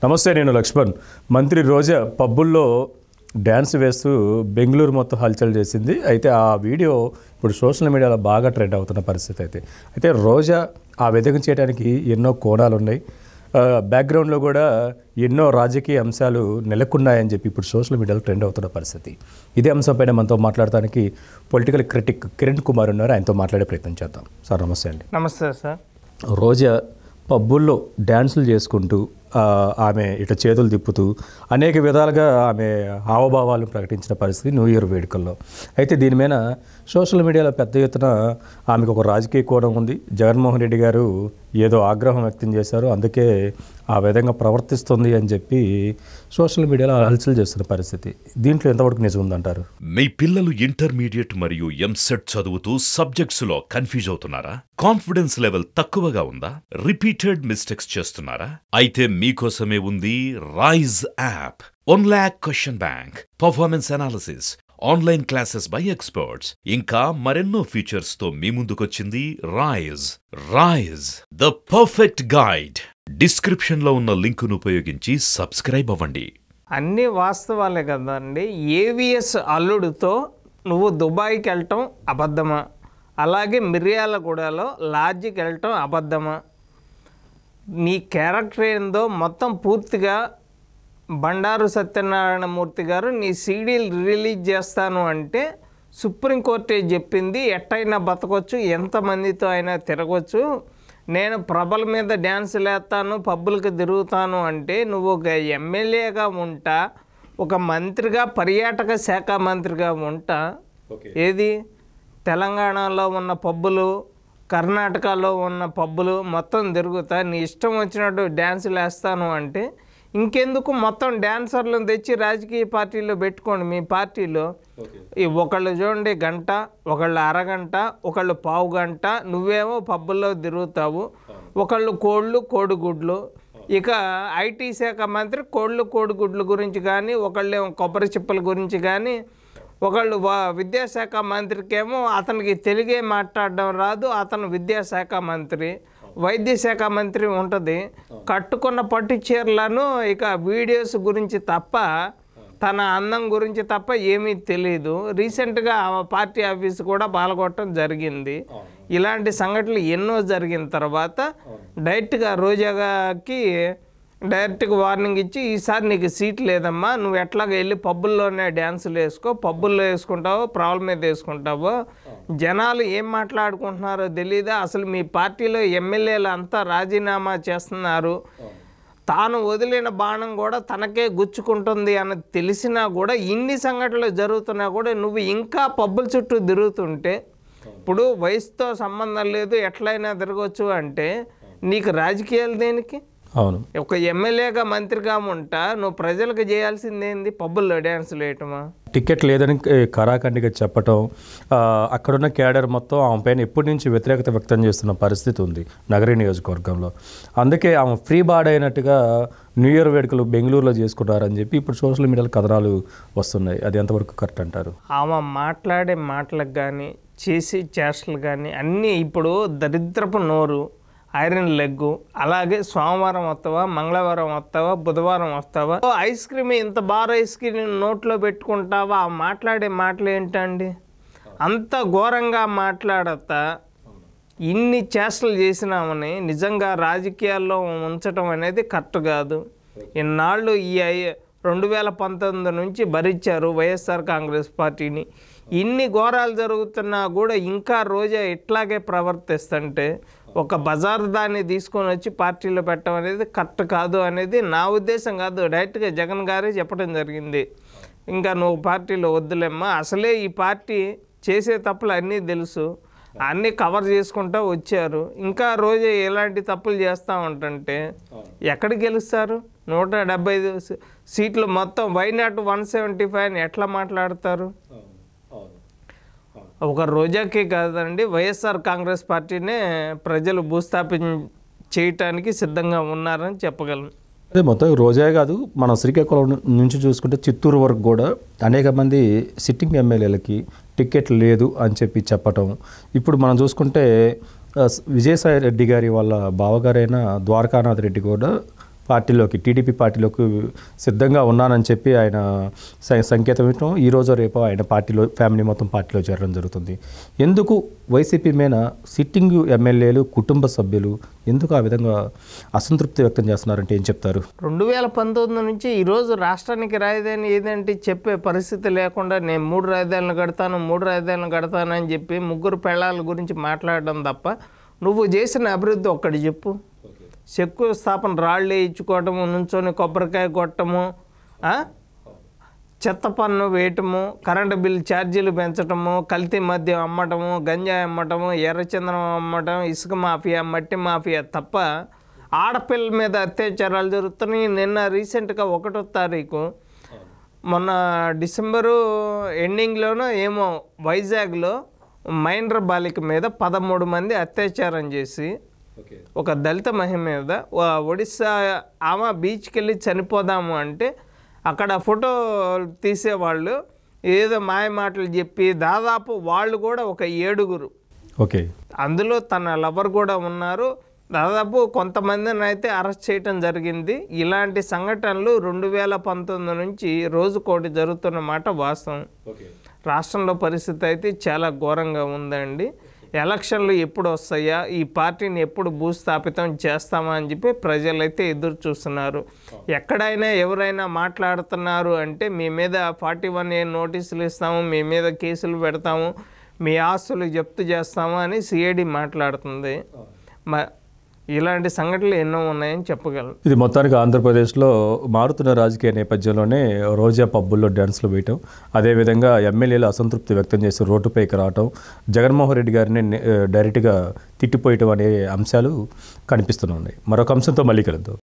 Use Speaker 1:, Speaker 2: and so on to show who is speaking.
Speaker 1: నమస్తే, నేను లక్ష్మణ్. మంత్రి రోజా పబ్బుల్లో డ్యాన్స్ వేస్తూ బెంగళూరు మొత్తం హల్చల్ చేసింది. అయితే ఆ వీడియో ఇప్పుడు సోషల్ మీడియాలో బాగా ట్రెండ్ అవుతున్న పరిస్థితి. అయితే రోజా ఆ విధంగా చేయడానికి ఎన్నో కోణాలు ఉన్నాయి. బ్యాక్గ్రౌండ్లో కూడా ఎన్నో రాజకీయ అంశాలు నెలకొన్నాయని చెప్పి ఇప్పుడు సోషల్ మీడియాలో ట్రెండ్ అవుతున్న పరిస్థితి. ఇదే అంశంపైన మనతో మాట్లాడటానికి పొలిటికల్ క్రిటిక్ కిరణ్ కుమార్ ఉన్నారు. ఆయనతో మాట్లాడే ప్రయత్నం చేద్దాం. సార్ నమస్తే అండి.
Speaker 2: నమస్తే సార్.
Speaker 1: రోజా పబ్బుల్లో డ్యాన్సులు చేసుకుంటూ ఆమె ఇట్లా చేతులు తిప్పుతూ అనేక విధాలుగా ఆమె హావభావాలను ప్రకటించిన పరిస్థితి న్యూ ఇయర్ వేడుకల్లో. అయితే దీని మీద సోషల్ మీడియాలో పెద్ద ఎత్తున ఆమెకు ఒక రాజకీయ కోణం ఉంది. జగన్మోహన్ రెడ్డి గారు ఏదో ఆగ్రహం వ్యక్తం చేశారు, అందుకే ఆ విధంగా ప్రవర్తిస్తుంది అని చెప్పి సోషల్ మీడియాలో హల్చల్ చేస్తున్న పరిస్థితి. దీంట్లో ఎంతవరకు నిజం ఉందంటారు?
Speaker 3: మీ పిల్లలు ఇంటర్మీడియట్ మరియు ఎంసెట్ చదువుతూ సబ్జెక్ట్స్ లో కన్ఫ్యూజ్ అవుతున్నారా? కాన్ఫిడెన్స్ లెవెల్ తక్కువగా ఉందా? రిపీటెడ్ మిస్టేక్స్ చేస్తున్నారా? అయితే మీకోసమే ఉంది Rise app. 1 lakh question bank, performance analysis, online classes by experts, ఇంకా మరెన్నో ఫీచర్స్ తో మీ ముందుకొచ్చింది Rise the perfect guide. Description లో ఉన్న లింకును ఉపయోగించి సబ్స్క్రైబ్ అవ్వండి.
Speaker 2: అన్ని వాస్తవాలే కదండి. ఏవిఎస్ అల్లుడితో నువ్వు దుబాయ్కి వెళ్ళటం అబద్ధమా? అలాగే మిర్యాలగూడలో లాడ్జికి వెళ్ళటం అబద్ధమా? నీ క్యారెక్టర్ ఏందో మొత్తం పూర్తిగా బండారు సత్యనారాయణమూర్తి గారు నీ సీడీలు రిలీజ్ చేస్తాను అంటే సుప్రీంకోర్టే చెప్పింది. ఎట్టయినా బతకొచ్చు, ఎంతమందితో అయినా తిరగవచ్చు. నేను ప్రభల మీద డ్యాన్సులు వేస్తాను, పబ్బులకు తిరుగుతాను అంటే నువ్వు ఒక ఎమ్మెల్యేగా ఉంటా, ఒక మంత్రిగా, పర్యాటక శాఖ మంత్రిగా ఉంటా. ఏది తెలంగాణలో ఉన్న పబ్బులు, కర్ణాటకలో ఉన్న పబ్బులు మొత్తం తిరుగుతా, నీ ఇష్టం వచ్చినట్టు డ్యాన్సులు వేస్తాను అంటే ఇంకెందుకు మొత్తం డ్యాన్సర్లను తెచ్చి రాజకీయ పార్టీలో పెట్టుకోండి. మీ పార్టీలో ఒకళ్ళు చూడండి గంట, ఒకళ్ళు అరగంట, ఒకళ్ళు పావు గంట, నువ్వేమో పబ్బుల్లో తిరుగుతావు. ఒకళ్ళు కోడిగుడ్లు. ఇక ఐటీ శాఖ మంత్రి కోడిగుడ్ల గురించి కానీ, ఒకళ్ళేమో కొబ్బరి చిప్పల గురించి కానీ, ఒకళ్ళు విద్యాశాఖ మంత్రికేమో అతనికి తెలుగే మాట్లాడడం రాదు, అతను విద్యాశాఖ మంత్రి. వైద్యశాఖ మంత్రి ఉంటుంది. కట్టుకున్న పట్టు చీరలను ఇక వీడియోస్ గురించి తప్ప, తన అందం గురించి తప్ప ఏమీ తెలియదు. రీసెంట్గా పార్టీ ఆఫీస్ కూడా పాల్గొనడం జరిగింది. ఇలాంటి సంఘటనలు ఎన్నో జరిగిన తర్వాత డైరెక్ట్గా రోజాకి డైరెక్ట్గా వార్నింగ్ ఇచ్చి, ఈసారి నీకు సీట్ లేదమ్మా, నువ్వు ఎట్లాగా వెళ్ళి పబ్బుల్లోనే డ్యాన్సులు వేసుకో, పబ్బుల్లో వేసుకుంటావో ప్రాబ్లం మీద వేసుకుంటావో, జనాలు ఏం మాట్లాడుకుంటున్నారో తెలీదా? అసలు మీ పార్టీలో ఎమ్మెల్యేలు అంతా రాజీనామా చేస్తున్నారు, తాను వదిలిన బాణం కూడా తనకే గుచ్చుకుంటుంది అని తెలిసినా కూడా, ఇన్ని సంఘటనలు జరుగుతున్నా కూడా నువ్వు ఇంకా పబ్బుల చుట్టూ తిరుగుతుంటే, ఇప్పుడు వయసుతో సంబంధం లేదు ఎట్లయినా తిరగవచ్చు అంటే నీకు రాజకీయాలు దేనికి?
Speaker 1: అవును,
Speaker 2: ఒక ఎమ్మెల్యేగా మంత్రిగా ఉంటా నువ్వు ప్రజలకు చేయాల్సిందేంది? పబ్బుల్లో డ్యాన్సులు వేయటమా?
Speaker 1: టికెట్ లేదని కరాఖండిగా చెప్పటం, అక్కడున్న క్యాడర్ మొత్తం ఆమె పైన ఎప్పటి నుంచి వ్యతిరేకత వ్యక్తం చేస్తున్న పరిస్థితి ఉంది నగరీ నియోజకవర్గంలో. అందుకే ఆమె ఫ్రీ బాడ్ అయినట్టుగా న్యూ ఇయర్ వేడుకలు బెంగళూరులో చేసుకుంటారని చెప్పి ఇప్పుడు సోషల్ మీడియాలో కథనాలు వస్తున్నాయి. అది ఎంతవరకు కరెక్ట్ అంటారు?
Speaker 2: ఆమె మాట్లాడే మాటలకు కానీ, చేసే చేష్టలు కానీ అన్నీ ఇప్పుడు దరిద్రపు నోరు, ఐరన్ లెగ్గు. అలాగే సోమవారం వస్తావా, మంగళవారం వస్తావా, బుధవారం వస్తావా, ఐస్ క్రీమ్ ఇంత బార్ ఐస్ క్రీమ్ నోట్లో పెట్టుకుంటావా? ఆ మాట్లాడే మాటలు ఏంటండి? అంత ఘోరంగా మాట్లాడతా ఇన్ని చేష్టలు చేసినామని నిజంగా రాజకీయాల్లో ఉంచడం అనేది కరెక్ట్ కాదు. ఇన్నాళ్ళు ఈ 2019 నుంచి భరించారు వైఎస్ఆర్ కాంగ్రెస్ పార్టీని. ఇన్ని ఘోరాలు జరుగుతున్నా కూడా ఇంకా రోజా ఇట్లాగే ప్రవర్తిస్తుంటే ఒక బజార్ దాన్ని తీసుకొని వచ్చి పార్టీలో పెట్టడం అనేది కరెక్ట్ కాదు అనేది నా ఉద్దేశం కాదు. డైరెక్ట్గా జగన్ గారే చెప్పడం జరిగింది, ఇంకా నువ్వు పార్టీలో వద్దులేమ్మా, అసలే ఈ పార్టీ చేసే తప్పులు అన్నీ తెలుసు, అన్నీ కవర్ చేసుకుంటూ వచ్చారు, ఇంకా రోజు ఎలాంటి తప్పులు చేస్తూ ఉంటుంటే ఎక్కడికి గెలుస్తారు? 175 సీట్లు మొత్తం వైనాట్ 175 అని ఎట్లా మాట్లాడతారు? ఒక రోజాకే కాదండి, వైఎస్ఆర్ కాంగ్రెస్ పార్టీనే ప్రజలు భూస్థాపన చేయటానికి సిద్ధంగా ఉన్నారని చెప్పగలను.
Speaker 1: అదే మొత్తం రోజా కాదు, మన శ్రీకాకుళం నుంచి చూసుకుంటే చిత్తూరు వరకు కూడా అనేక మంది సిట్టింగ్ ఎమ్మెల్యేలకి టికెట్ లేదు అని చెప్పి చెప్పటం. ఇప్పుడు మనం చూసుకుంటే విజయసాయి రెడ్డి గారి వాళ్ళ బావగారైన ద్వారకానాథ్ రెడ్డి కూడా పార్టీలోకి టీడీపీ పార్టీలోకి సిద్ధంగా ఉన్నానని చెప్పి ఆయన సంకేతం ఇవ్వటం ఈరోజు రేపు ఆయన పార్టీలో ఫ్యామిలీ మొత్తం పార్టీలో చేరడం జరుగుతుంది. ఎందుకు వైసీపీ మీద సిట్టింగ్ ఎమ్మెల్యేలు కుటుంబ సభ్యులు ఎందుకు ఆ విధంగా అసంతృప్తి వ్యక్తం చేస్తున్నారంటే ఏం చెప్తారు?
Speaker 2: 2019 నుంచి ఈరోజు రాష్ట్రానికి రాజధాని ఏదంటే చెప్పే పరిస్థితి లేకుండా నేను 3 రాజధానులు కడతాను అని చెప్పి ముగ్గురు పెళ్ళాల గురించి మాట్లాడడం తప్ప నువ్వు చేసిన అభివృద్ధి ఒక్కటి చెప్పు. శంకుస్థాపన రాళ్ళు వేయించుకోవటము, నుంచొని కొబ్బరికాయ కొట్టము, చెత్త పన్ను వేయటము, కరెంటు బిల్ ఛార్జీలు పెంచటము, కల్తీ మద్యం అమ్మటము, గంజాయి అమ్మటము, ఎర్రచందనం అమ్మటం, ఇసుక మాఫియా, మట్టి మాఫియా తప్ప ఆడపిల్లల మీద అత్యాచారాలు జరుగుతున్నాయి. నిన్న రీసెంట్గా 1వ తారీఖు మొన్న డిసెంబరు ఎండింగ్లోనూ ఏమో వైజాగ్లో మైనర్ బాలిక మీద 13 మంది అత్యాచారం చేసి ఒక దళిత మహిళ మీద ఒడిస్సా ఆమె బీచ్కి వెళ్ళి చనిపోదాము అంటే అక్కడ ఫోటో తీసేవాళ్ళు ఏదో మాయ మాటలు చెప్పి దాదాపు వాళ్ళు కూడా ఒక 7గురు, అందులో తన లవర్ కూడా ఉన్నారు. దాదాపు కొంతమందిని అయితే అరెస్ట్ చేయటం జరిగింది. ఇలాంటి సంఘటనలు 2019 నుంచి రోజుకోటి జరుగుతున్న మాట వాస్తవం. రాష్ట్రంలో పరిస్థితి అయితే చాలా ఘోరంగా ఉందండి. ఎలక్షన్లు ఎప్పుడు వస్తాయా, ఈ పార్టీని ఎప్పుడు భూస్థాపితం చేస్తామా అని చెప్పి ప్రజలైతే ఎదురు చూస్తున్నారు. ఎక్కడైనా ఎవరైనా మాట్లాడుతున్నారు అంటే మీ మీద 41A నోటీసులు ఇస్తాము, మీ మీద కేసులు పెడతాము, మీ ఆస్తులు జప్తు చేస్తాము అని సిఐడి మాట్లాడుతుంది. ఇలాంటి సంఘటనలు ఎన్నో ఉన్నాయని చెప్పగలను.
Speaker 1: ఇది మొత్తానికి ఆంధ్రప్రదేశ్లో మారుతున్న రాజకీయ నేపథ్యంలోనే రోజా పబ్బుల్లో డ్యాన్స్లు వేయటం, అదేవిధంగా ఎమ్మెల్యేలు అసంతృప్తి వ్యక్తం చేసి రోడ్డుపైకి రావటం, జగన్మోహన్ రెడ్డి గారిని డైరెక్ట్గా తిట్టిపోయటం అనే అంశాలు కనిపిస్తున్నాయి. మరొక అంశంతో మళ్ళీ కలుద్దాం.